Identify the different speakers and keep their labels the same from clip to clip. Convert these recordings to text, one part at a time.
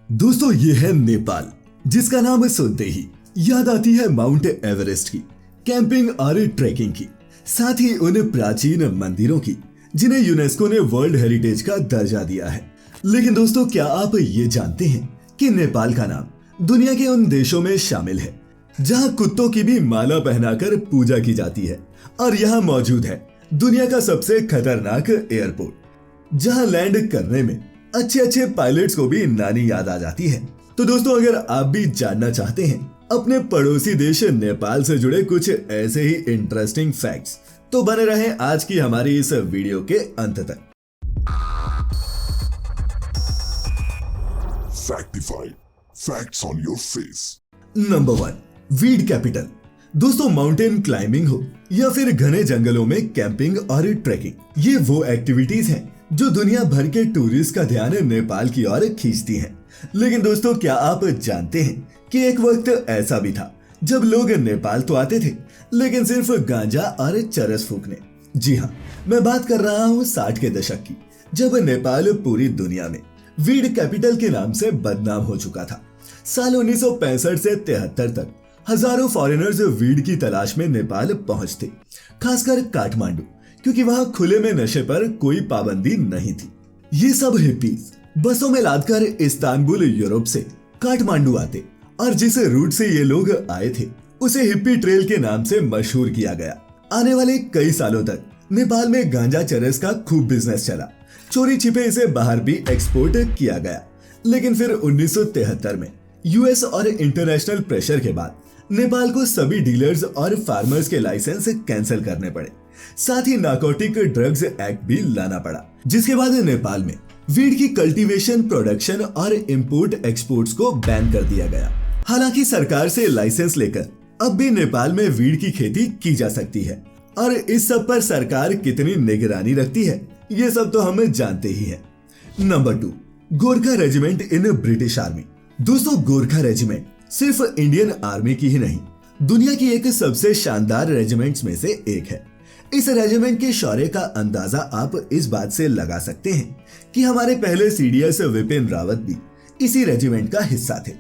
Speaker 1: दोस्तों ये है नेपाल, जिसका नाम सुनते ही याद आती है माउंट एवरेस्ट की, कैंपिंग और ट्रैकिंग की, साथ ही उन प्राचीन मंदिरों की जिन्हें यूनेस्को ने वर्ल्ड हेरिटेज का दर्जा दिया है। लेकिन दोस्तों क्या आप ये जानते हैं कि नेपाल का नाम दुनिया के उन देशों में शामिल है जहां कुत्तों की भी माला पहनाकर पूजा की जाती है, और यहाँ मौजूद है दुनिया का सबसे खतरनाक एयरपोर्ट, जहां लैंड करने में अच्छे पायलट्स को भी नानी याद आ जाती है। तो दोस्तों अगर आप भी जानना चाहते हैं अपने पड़ोसी देश नेपाल से जुड़े कुछ ऐसे ही इंटरेस्टिंग फैक्ट्स, तो बने रहें आज की हमारी इस वीडियो के अंत तक।
Speaker 2: Factify. Facts on your face.
Speaker 1: Number 1, weed capital. दोस्तों माउंटेन क्लाइंबिंग हो या फिर घने जंगलों में कैंपिंग और ट्रैकिंग, ये वो एक्टिविटीज हैं जो दुनिया भर के टूरिस्ट का ध्यान नेपाल की ओर खींचती हैं। लेकिन दोस्तों क्या आप जानते हैं कि एक वक्त ऐसा भी था जब लोग नेपाल तो आते थे लेकिन सिर्फ गांजा और चरस फूकने। जी हाँ, मैं बात कर रहा हूँ 60 के दशक की, जब नेपाल पूरी दुनिया में वीड कैपिटल के नाम से बदनाम हो चुका था। साल 1965 से 73 तक हजारों फॉरेनर्स वीड की तलाश में नेपाल पहुंचते, खासकर काठमांडू, क्योंकि वहां खुले में नशे पर कोई पाबंदी नहीं थी। ये सब हिप्पीज बसों में लादकर इस्तांबुल यूरोप से काठमांडू आते, और जिस रूट से ये लोग आए थे उसे हिप्पी ट्रेल के नाम से मशहूर किया गया। आने वाले कई सालों तक नेपाल में गांजा चरस का खूब बिजनेस चला, चोरी छिपे इसे बाहर भी एक्सपोर्ट किया गया। लेकिन फिर 1973 में यूएस और इंटरनेशनल प्रेशर के बाद नेपाल को सभी डीलर्स और फार्मर्स के लाइसेंस कैंसिल करने पड़े, साथ ही नार्कोटिक ड्रग्स एक्ट भी लाना पड़ा, जिसके बाद नेपाल में वीड की कल्टीवेशन, प्रोडक्शन और इंपोर्ट एक्सपोर्ट्स को बैन कर दिया गया। हालांकि सरकार से लाइसेंस लेकर अब भी नेपाल में वीड की खेती की जा सकती है, और इस सब पर सरकार कितनी निगरानी रखती है ये सब तो हम जानते ही हैं। Number 2, Gorkha regiment in British army. दोस्तों गोरखा रेजिमेंट सिर्फ इंडियन आर्मी की ही नहीं, दुनिया की एक सबसे शानदार रेजिमेंट्स में से एक है। इस रेजिमेंट के शौर्य का अंदाजा आप इस बात से लगा सकते हैं कि हमारे पहले सीडीएस विपिन रावत भी इसी रेजिमेंट का हिस्सा थे।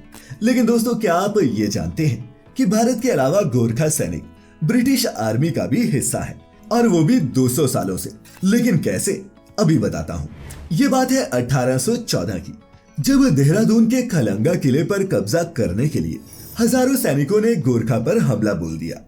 Speaker 1: लेकिन दोस्तों क्या आप ये जानते हैं कि भारत के अलावा गोरखा सैनिक ब्रिटिश आर्मी का भी हिस्सा है, और वो भी 200 सालों से। लेकिन कैसे, अभी बताता हूँ। ये बात है 1814 की, जब देहरादून के खलंगा किले पर कब्जा करने के लिए हजारों सैनिकों ने गोरखा पर हमला बोल दिया।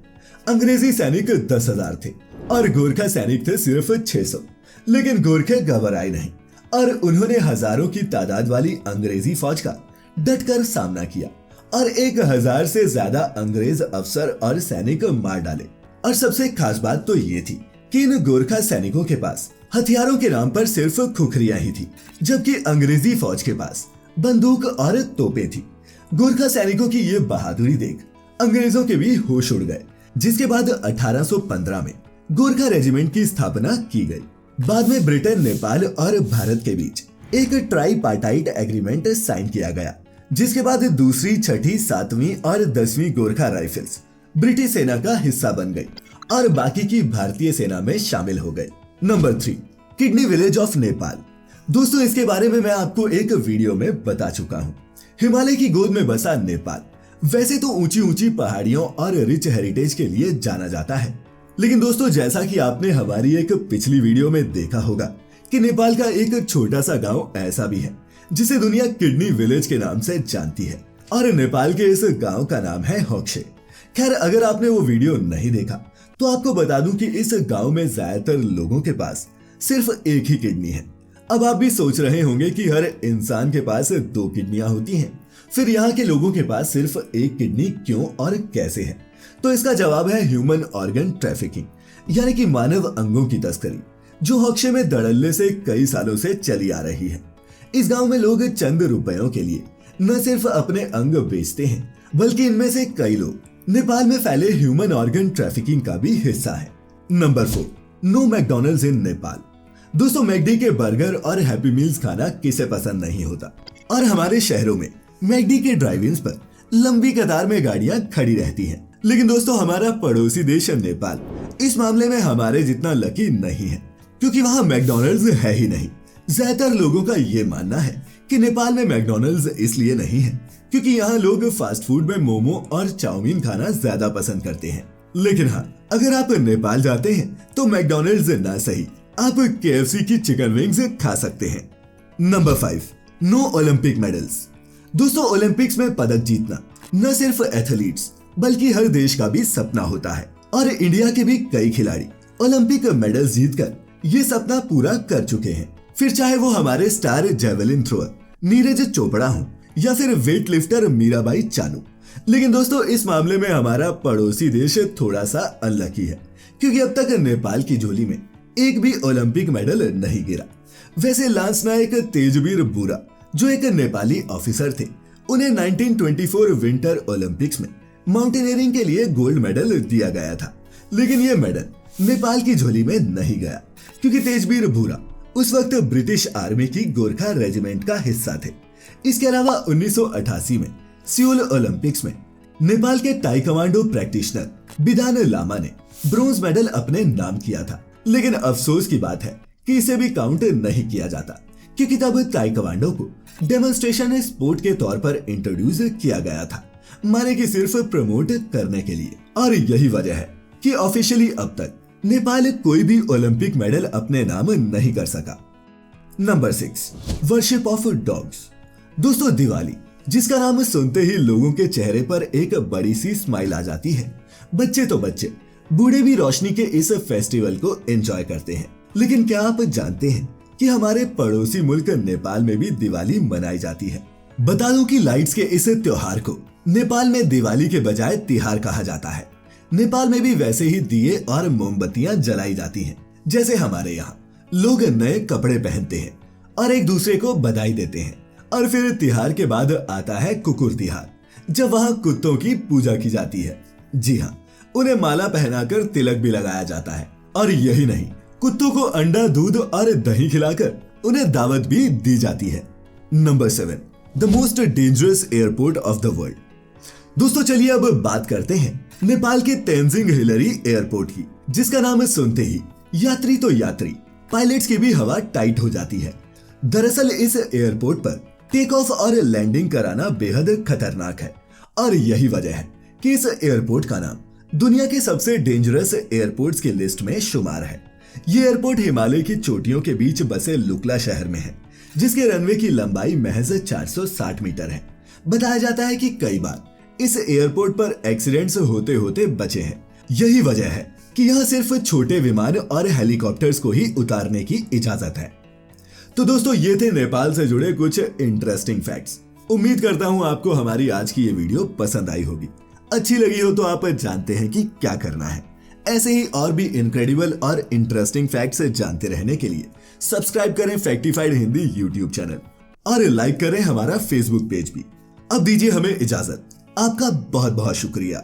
Speaker 1: अंग्रेजी सैनिक 10,000 थे और गोरखा सैनिक थे सिर्फ 600। लेकिन गोरखे घबराए नहीं और उन्होंने हजारों की तादाद वाली अंग्रेजी फौज का डटकर सामना किया, और 1000 से ज्यादा अंग्रेज अफसर और सैनिक मार डाले। और सबसे खास बात तो ये थी कि इन गोरखा सैनिकों के पास हथियारों के नाम पर सिर्फ खुखरियां ही थी, जबकि अंग्रेजी फौज के पास बंदूक और तोपें थी। गोरखा सैनिकों की ये बहादुरी देख अंग्रेजों के भी होश उड़ गए, जिसके बाद 1815 में गोरखा रेजिमेंट की स्थापना की गई। बाद में ब्रिटेन, नेपाल और भारत के बीच एक ट्राईपार्टाइट एग्रीमेंट साइन किया गया, जिसके बाद दूसरी, छठी, 7वीं और 10वीं गोरखा राइफल्स ब्रिटिश सेना का हिस्सा बन गई और बाकी की भारतीय सेना में शामिल हो गए। Number 3, kidney village of Nepal. दोस्तों इसके बारे में मैं आपको एक वीडियो में बता चुका हूँ। हिमालय की गोद में बसा नेपाल वैसे तो ऊंची पहाड़ियों और रिच हेरिटेज के लिए जाना जाता है, लेकिन दोस्तों जैसा कि आपने हमारी एक पिछली वीडियो में देखा होगा कि नेपाल का एक छोटा सा गांव ऐसा भी है जिसे दुनिया किडनी विलेज के नाम से जानती है, और नेपाल के इस गांव का नाम है होक्से। खैर अगर आपने वो वीडियो नहीं देखा तो आपको बता दूं कि इस गांव में ज्यादातर लोगों के पास सिर्फ एक ही किडनी है। अब आप भी सोच रहे होंगे कि हर इंसान के पास 2 किडनियां होती हैं, फिर यहाँ के लोगों के पास सिर्फ एक किडनी क्यों और कैसे है? तो इसका जवाब है ह्यूमन ऑर्गन ट्रैफिकिंग, यानी कि मानव अंगों की तस्करी, जो होक्से में धड़ल्ले से कई सालों से चली आ रही है। इस गांव में लोग चंद रुपयों के लिए न सिर्फ अपने अंग बेचते हैं, बल्कि इनमें से कई लोग नेपाल में फैले ह्यूमन ऑर्गन ट्रैफिकिंग का भी हिस्सा है। नंबर 4, नो मैकडॉनल्ड्स इन नेपाल। दोस्तों मैकडी के बर्गर और हैप्पी मील्स खाना किसे पसंद नहीं होता, और हमारे शहरों में मैकडी के ड्राइव-इन्स पर लंबी कतार में गाड़ियां खड़ी रहती हैं। लेकिन दोस्तों हमारा पड़ोसी देश नेपाल इस मामले में हमारे जितना लकी नहीं है, क्योंकि वहाँ मैकडॉनल्ड्स है ही नहीं। ज्यादातर लोगों का ये मानना है कि नेपाल में मैकडॉनल्ड्स इसलिए नहीं है क्योंकि यहाँ लोग फास्ट फूड में मोमो और चाउमीन खाना ज्यादा पसंद करते हैं। लेकिन हाँ, अगर आप नेपाल जाते हैं तो मैकडॉनल्ड्स ना सही, आप KFC की चिकन विंग्स खा सकते हैं। Number 5, no olympic medals. दोस्तों, ओलंपिक्स में पदक जीतना न सिर्फ एथलीट्स बल्कि हर देश का भी सपना होता है और इंडिया के भी कई खिलाड़ी ओलंपिक मेडल्स जीतकर ये सपना पूरा कर चुके हैं। फिर चाहे वो हमारे star javelin thrower Neeraj Chopra हो या फिर वेट लिफ्टर मीराबाई चानू। लेकिन दोस्तों, इस मामले में हमारा पड़ोसी देश थोड़ा सा अनलकी है क्योंकि अब तक नेपाल की झोली में एक भी ओलंपिक मेडल नहीं गिरा। वैसे लांस नायक तेजबीर बुरा जो एक नेपाली ऑफिसर थे, उन्हें 1924 विंटर ओलंपिक्स में माउंटेनियरिंग के लिए गोल्ड मेडल दिया गया था। लेकिन यह मेडल नेपाल की झोली में नहीं गया क्योंकि तेजबीर बुरा उस वक्त ब्रिटिश आर्मी की गोरखा रेजिमेंट का हिस्सा थे। इसके अलावा 1988 में सियोल ओलंपिक्स में नेपाल के ताइक्वांडो प्रैक्टिशनर बिदान लामा ने ब्रोंज मेडल अपने नाम किया था। लेकिन अफसोस की बात है कि इसे भी काउंट नहीं किया जाता क्योंकि तब ताइक्वांडो को डेमोन्स्ट्रेशन स्पोर्ट के तौर पर इंट्रोड्यूस किया गया था, माने कि सिर्फ प्रमोट करने के लिए। और यही वजह है कि ऑफिशियली अब तक नेपाल कोई भी ओलंपिक मेडल अपने नाम नहीं कर सका। Number 6, worship of dogs. दोस्तों, दिवाली जिसका नाम सुनते ही लोगों के चेहरे पर एक बड़ी सी स्माइल आ जाती है। बच्चे तो बच्चे, बूढ़े भी रोशनी के इस फेस्टिवल को एंजॉय करते हैं। लेकिन क्या आप जानते हैं कि हमारे पड़ोसी मुल्क नेपाल में भी दिवाली मनाई जाती है? बता दूं कि लाइट्स के इस त्योहार को नेपाल में दिवाली के बजाय तिहार कहा जाता है। नेपाल में भी वैसे ही दिए और मोमबत्तियां जलाई जाती हैं जैसे हमारे यहाँ। लोग नए कपड़े पहनते हैं और एक दूसरे को बधाई देते हैं। और फिर तिहार के बाद आता है कुकुर तिहार, जब वहाँ कुत्तों की पूजा की जाती है। जी हाँ, उन्हें माला पहनाकर तिलक भी लगाया जाता है। और यही नहीं, कुत्तों को अंडा, दूध और दही खिलाकर उन्हें दावत भी दी जाती है। Number 7, the most dangerous airport of the world. दोस्तों, चलिए अब बात करते हैं नेपाल के तेंजिंग हिलरी एयरपोर्ट की, जिसका नाम सुनते ही यात्री तो यात्री, पायलट्स की भी हवा टाइट हो जाती है। दरअसल इस एयरपोर्ट पर टेक ऑफ और लैंडिंग कराना बेहद खतरनाक है और यही वजह है कि इस एयरपोर्ट का नाम दुनिया के सबसे डेंजरस एयरपोर्ट्स की लिस्ट में शुमार है। ये एयरपोर्ट हिमालय की चोटियों के बीच बसे लुकला शहर में है, जिसके रनवे की लंबाई महज 460 मीटर है। बताया जाता है कि कई बार इस एयरपोर्ट पर एक्सीडेंट्स होते होते बचे हैं। यही वजह है कि यहाँ सिर्फ छोटे विमान और हेलीकॉप्टर्स को ही उतारने की इजाजत है। तो दोस्तों, ये थे नेपाल से जुड़े कुछ इंटरेस्टिंग फैक्ट्स। उम्मीद करता हूँ आपको हमारी आज की ये वीडियो पसंद आई होगी। अच्छी लगी हो तो आप जानते हैं कि क्या करना है। ऐसे ही और भी इनक्रेडिबल और इंटरेस्टिंग फैक्ट्स जानते रहने के लिए सब्सक्राइब करें फैक्टिफाइड हिंदी यूट्यूब चैनल और लाइक करें हमारा फेसबुक पेज भी। अब दीजिए हमें इजाजत। आपका बहुत बहुत शुक्रिया।